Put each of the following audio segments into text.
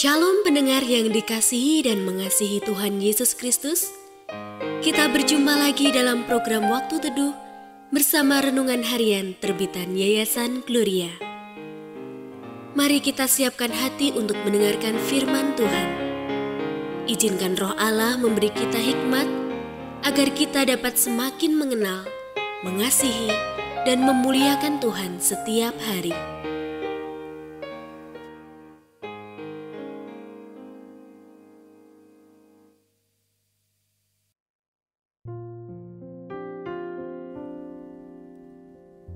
Shalom pendengar yang dikasihi dan mengasihi Tuhan Yesus Kristus. Kita berjumpa lagi dalam program Waktu Teduh bersama Renungan Harian terbitan Yayasan Gloria. Mari kita siapkan hati untuk mendengarkan firman Tuhan. Izinkan Roh Allah memberi kita hikmat agar kita dapat semakin mengenal, mengasihi, dan memuliakan Tuhan setiap hari.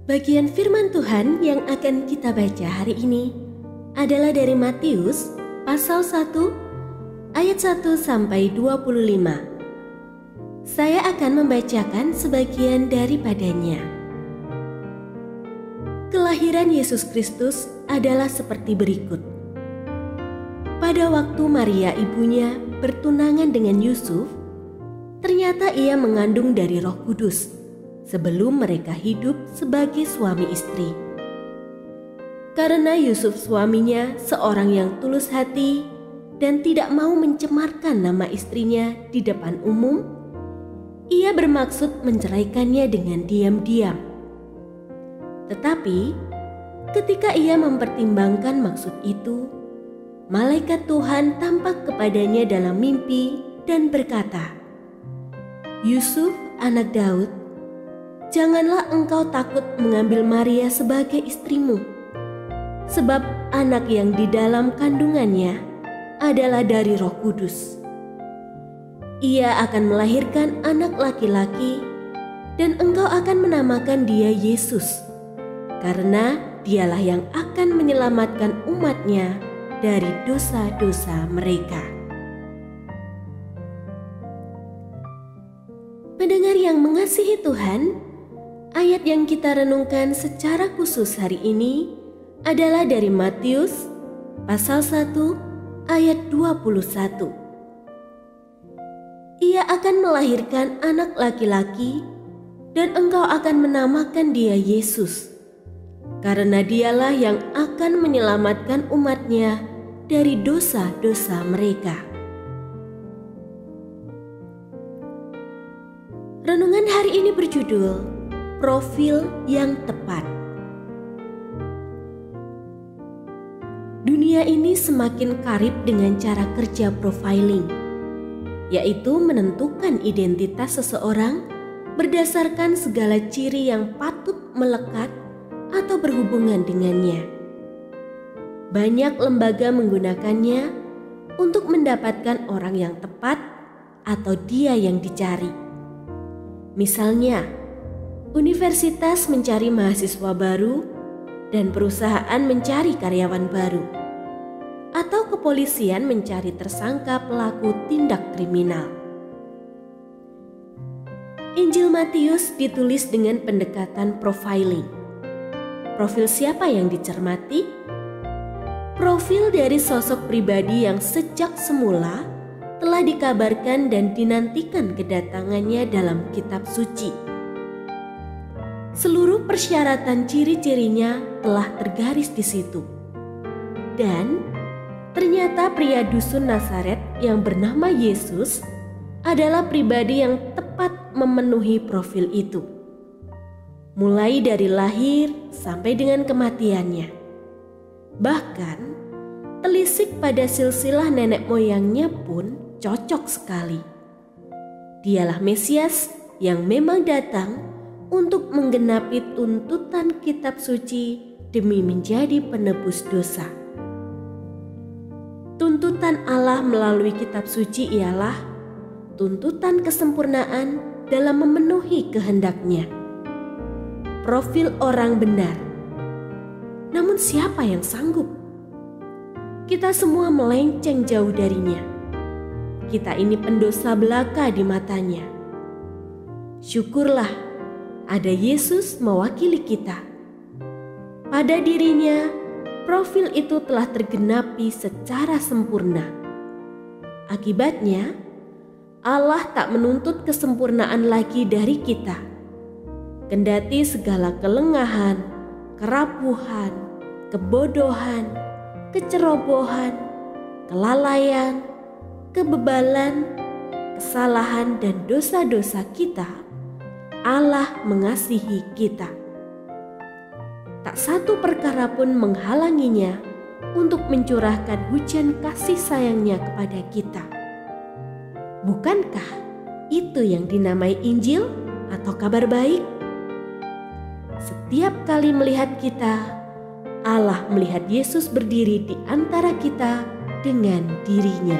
Bagian firman Tuhan yang akan kita baca hari ini adalah dari Matius pasal 1 ayat 1 sampai 25. Saya akan membacakan sebagian daripadanya. Kelahiran Yesus Kristus adalah seperti berikut. Pada waktu Maria ibunya bertunangan dengan Yusuf, ternyata ia mengandung dari Roh Kudus sebelum mereka hidup sebagai suami istri. Karena Yusuf suaminya seorang yang tulus hati dan tidak mau mencemarkan nama istrinya di depan umum, ia bermaksud menceraikannya dengan diam-diam. Tetapi ketika ia mempertimbangkan maksud itu, malaikat Tuhan tampak kepadanya dalam mimpi dan berkata, "Yusuf, anak Daud, janganlah engkau takut mengambil Maria sebagai istrimu, sebab anak yang di dalam kandungannya adalah dari Roh Kudus. Ia akan melahirkan anak laki-laki, dan engkau akan menamakan dia Yesus, karena dialah yang akan menyelamatkan umatnya dari dosa-dosa mereka." Pendengar yang mengasihi Tuhan, ayat yang kita renungkan secara khusus hari ini adalah dari Matius pasal 1 ayat 21. Ia akan melahirkan anak laki-laki dan engkau akan menamakan dia Yesus, karena dialah yang akan menyelamatkan umatnya dari dosa-dosa mereka. Renungan hari ini berjudul Profil yang tepat. Dunia ini semakin karib dengan cara kerja profiling, yaitu menentukan identitas seseorang berdasarkan segala ciri yang patut melekat atau berhubungan dengannya. Banyak lembaga menggunakannya untuk mendapatkan orang yang tepat atau dia yang dicari. Misalnya, universitas mencari mahasiswa baru dan perusahaan mencari karyawan baru, atau kepolisian mencari tersangka pelaku tindak kriminal. Injil Matius ditulis dengan pendekatan profiling. Profil siapa yang dicermati? Profil dari sosok pribadi yang sejak semula telah dikabarkan dan dinantikan kedatangannya dalam kitab suci. Seluruh persyaratan ciri-cirinya telah tergaris di situ. Dan ternyata pria dusun Nazaret yang bernama Yesus adalah pribadi yang tepat memenuhi profil itu. Mulai dari lahir sampai dengan kematiannya. Bahkan telisik pada silsilah nenek moyangnya pun cocok sekali. Dialah Mesias yang memang datang untuk menggenapi tuntutan kitab suci demi menjadi penebus dosa. Tuntutan Allah melalui kitab suci ialah tuntutan kesempurnaan dalam memenuhi kehendak-Nya. Profil orang benar. Namun siapa yang sanggup? Kita semua melenceng jauh darinya. Kita ini pendosa belaka di matanya. Syukurlah ada Yesus mewakili kita. Pada dirinya, profil itu telah tergenapi secara sempurna. Akibatnya, Allah tak menuntut kesempurnaan lagi dari kita. Kendati segala kelengahan, kerapuhan, kebodohan, kecerobohan, kelalaian, kebebalan, kesalahan, dan dosa-dosa kita, Allah mengasihi kita. Tak satu perkara pun menghalanginya untuk mencurahkan hujan kasih sayangnya kepada kita. Bukankah itu yang dinamai Injil atau kabar baik? Setiap kali melihat kita, Allah melihat Yesus berdiri di antara kita dengan dirinya.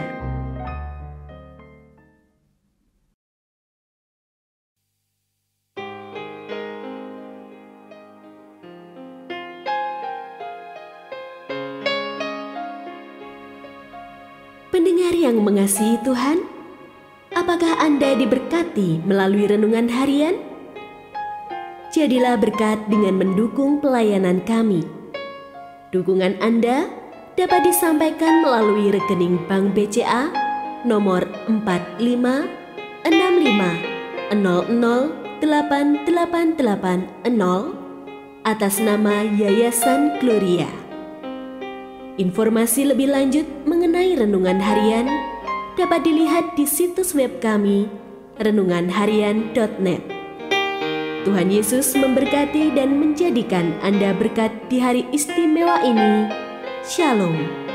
Pendengar yang mengasihi Tuhan, apakah Anda diberkati melalui renungan harian? Jadilah berkat dengan mendukung pelayanan kami. Dukungan Anda dapat disampaikan melalui rekening Bank BCA nomor 4565008880 atas nama Yayasan Gloria. Informasi lebih lanjut mengenai renungan harian dapat dilihat di situs web kami renunganharian.net. Tuhan Yesus memberkati dan menjadikan Anda berkat di hari istimewa ini. Shalom.